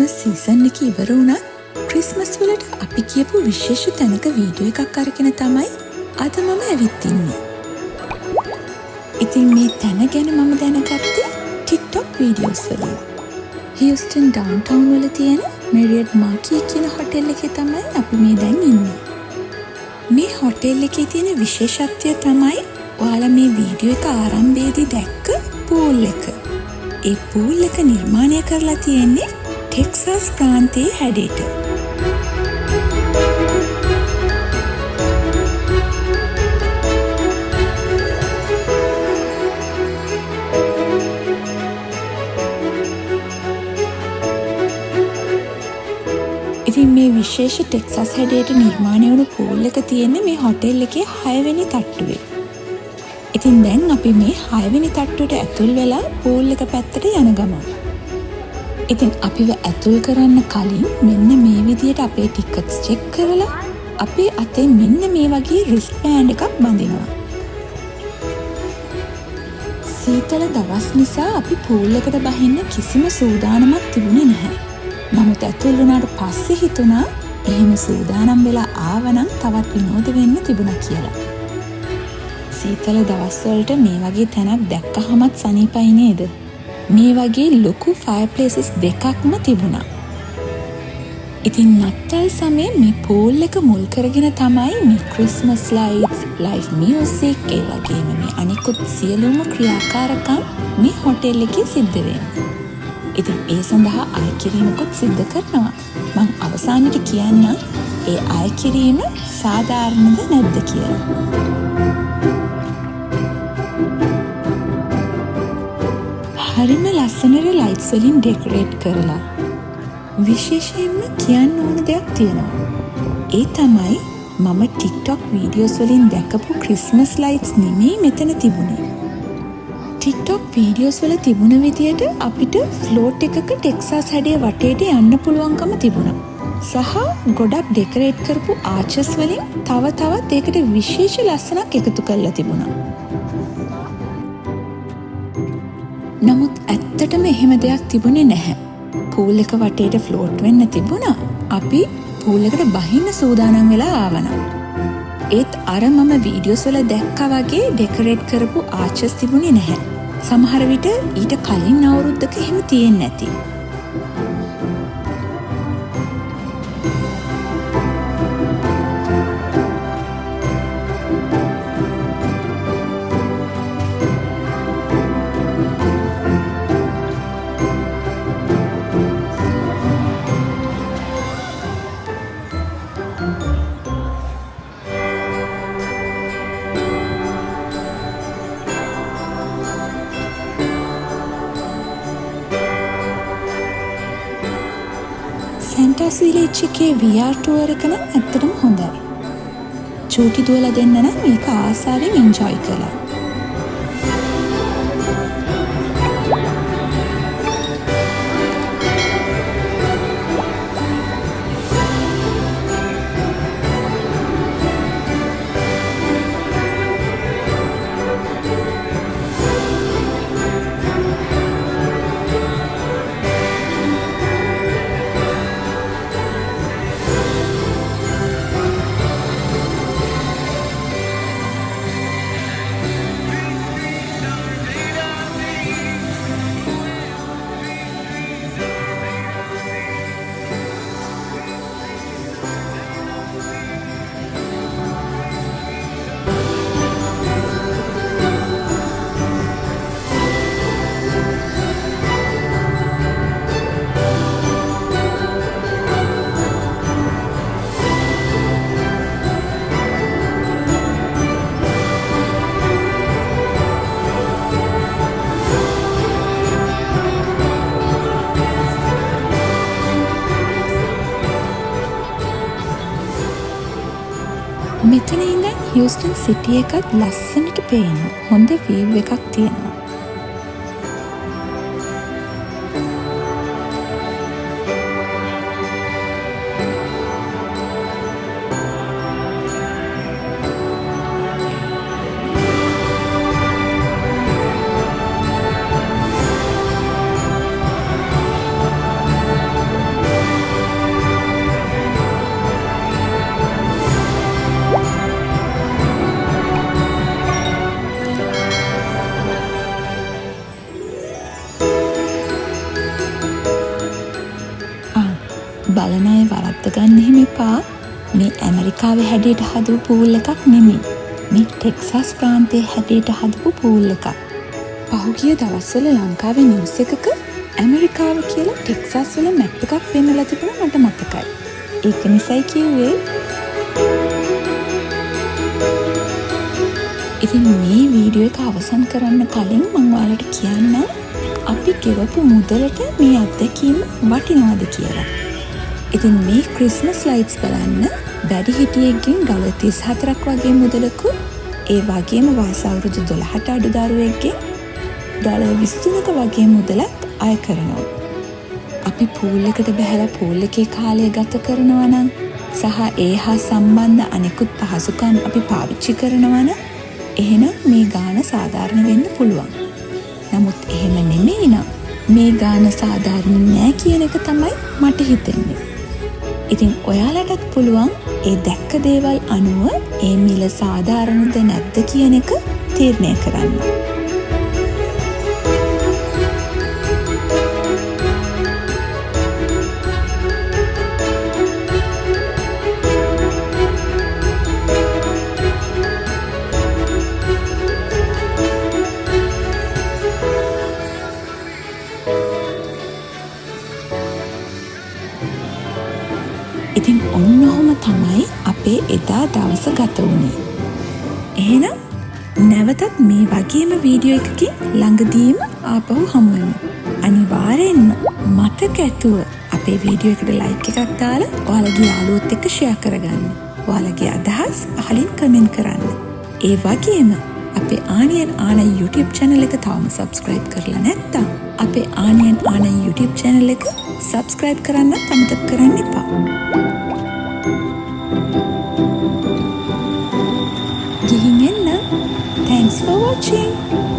Christmas season එක ඉවර වුණත් ක්‍රිස්මස් වලට අපි කියපු විශේෂ තැනක වීඩියෝ එකක් අරගෙන තමයි අද මම ඇවිත් ඉන්නේ. ඉතින් මේ තැන ගැන මම දැනගත්තේ TikTok වීඩියෝස් වලින්. හියුස්ටන් ඩවුන්ටවුන් වල තියෙන මෙරියට් මාකී කියන හොටෙල් එකේ තමයි අපි මේ දැන් ඉන්නේ. මේ හොටෙල් එකේ තියෙන විශේෂත්වය තමයි ඔයාලා මේ වීඩියෝ එක ආරම්භයේදී දැක්ක පූල් එක. ඒ පූල් එක නිර්මාණය කරලා තියෙන්නේ ටෙක්සාස් ප්‍රාන්තයේ හැඩයට. ඉතින් මේ විශේෂ ටෙක්සස් හැඩයට නිර්මාණය වුණු පූල් එක තියෙන්නේ මේ හොටෙල් එකේ 6 වෙනි තට්ටුවේ. ඉතින් දැන් අපි මේ 6 වෙනි තට්ටුවට ඇතුල් වෙලා පූල් එක පැත්තට යන ගමන්. ඉතින් අපිව ඇතුල් කරන්න කලින් මෙන්න මේ විදියට අපේ ටිකට්ස් චෙක් කරලා අපේ අතේ මෙන්න මේ වගේ රිස්ට්බෑන්ඩ් එකක් බඳිනවා. සීතල දවස් නිසා අපි පූල් එකට බහින්න කිසිම සූදානමක් තිබුණේ නැහැ. නමුත් ඇතුල් වුණාට පස්සේ හිතුණා එහෙම සූදානම් වෙලා ආවනම් තවත් විනෝද වෙන්න තිබුණා කියලා. සීතල දවස්වලට මේ වගේ තැනක් දැක්කහමත් සනීපයි නේද? මේ වගේ ලොකු ෆයර්ප්ලේසස් දෙකක්ම තිබුණා. ඉතින් නත්තල් සමයේ මේ පූල් එක මුල් කරගෙන තමයි මේ ක්‍රිස්මස් ලයිට්ස්, ලයිව් මියුසික්, ඒ වගේම මේ අනිකුත් සියලුම ක්‍රියාකාරකම් මේ හොටෙල් එකේ සිද්ධ වෙන්නේ. ඉතින් ඒ සඳහා අය කිරීමකුත් සිද්ධ කරනවා. මං අවසානයට කියන්න ඒ අය කිරීම සාධාරණද නැද්ද කියලා. හරිම ලස්සනට ලයිට්ස් වලින් ඩෙකොරේට් කරලා විශේෂයෙන්ම කියන්න ඕන දෙයක් තියෙනවා. ඒ තමයි මම TikTok වීඩියෝස් වලින් දැකපු ක්‍රිස්මස් ලයිට්ස් නෙමෙයි මෙතන තිබුණේ. TikTok වීඩියෝස් වල තිබුණ විදියට අපිට ෆ්ලෝට් එකක ටෙක්සාස් හැඩය වටේට යන්න පුළුවන්කම තිබුණා. සහ ගොඩක් ඩෙකොරේට් කරපු ආචස් වලින් තව තවත් ඒකට විශේෂ ලස්සනක් එකතු කරලා තිබුණා. නමුත් ඇත්තටම එහෙම දෙයක් තිබුණේ නැහැ. පූල් එක වටේට ෆ්ලෝට් වෙන්න තිබුණා. අපි පූල් එකට බහින්න සූදානම් වෙලා ආවනම්. ඒත් අර මම වීඩියෝස් වල දැක්කා වගේ ඩෙකොරේට් කරපු ආචස් තිබුණේ නැහැ. සමහර විට ඊට කලින් අවුරුද්දක එහෙම තියෙන්නේ නැති. සැන්ටාස් විලේජ් එකේ VR ටුවර් එක නම් ඇත්තටම හොඳයි. චූටි දුවලා දෙන්න නම් මේක ආසාවෙන් එන්ජොයි කළා. මෙතන ඉඳන් හියුස්ටන් සිටි එකත් ලස්සනට පේනවා. හොඳ වීව් එකක් තියෙනවා. ඇමරිකාවේ හැඩයට හදපු පූල් එකක් නෙමෙයි. මේ ටෙක්සාස් ප්‍රාන්තයේ හැඩයට හදපු පූල් එකක්. පහුගිය දවස්වල ලංකාවේ නිවුස් එකක ඇමරිකාව කියලා ටෙක්සාස් වල මැප් එකක් පෙන්නලා තිබුණා මට මතකයි. ඒක නිසයි කිව්වේ. ඉතින් මේ වීඩියෝ එක අවසන් කරන්න කලින් මම ඔයාලට කියන්නම් අපි ගෙවපු මුදලට මේ අත්දැකීම වටිනවද කියලා. ඉතින් මේ ක්‍රිස්මස් ලයිට්ස් බලන්න වැඩිහිටියෙක්ගෙන් $34ක් වගේ මුදලකුත් ඒ වගේම වයස අවුරුදු 12ට අඩු දරුවෙක්ගෙන් $23ක වගේ මුදලක් අය කරනවා. අපි පූල් එකට බැහැලා පූල් එකේ කාලය ගත කරනවා නම් සහ ඒ හා සම්බන්ධ අනෙකුත් පහසුකම් අපි පාවිච්චි කරනවා නම් එහෙනම් මේ ගාන සාධාරණ වෙන්න පුළුවන්. නමුත් එහෙම නෙමෙයි නම් මේ ගාන සාධාරණ නෑ කියන එක තමයි මට හිතෙන්නේ. ඉතින් ඔයාලටත් පුළුවන් ඒ දැක්ක දේවල් අනුව ඒ මිල සාධාරණද නැද්ද කියන එක තීරණය කරන්න. ඉතින් ඔන්නෝම තමයි අපේ එදා දවස ගත වුණේ. එහෙනම් නැවතත් මේ වගේම වීඩියෝ එකකින් ළඟදීම ආපහු හමු වෙමු. අනිවාර්යෙන්ම මතක ඇතුව අපේ වීඩියෝ එකට ලයික් එකක් දාලා ඔයාලගේ යාළුවොත් එක්ක ෂෙයා කරගන්න. ඔයාලගේ අදහස් අහලින් කමෙන්ට් කරන්න. ඒ වගේම අපේ ආනියන් ආන YouTube channel එක තවම subscribe කරලා නැත්නම් අපේ ආනියන් ආන YouTube channel එක subscribe කරන්න අමතක කරන්න එපා. Thanks for watching.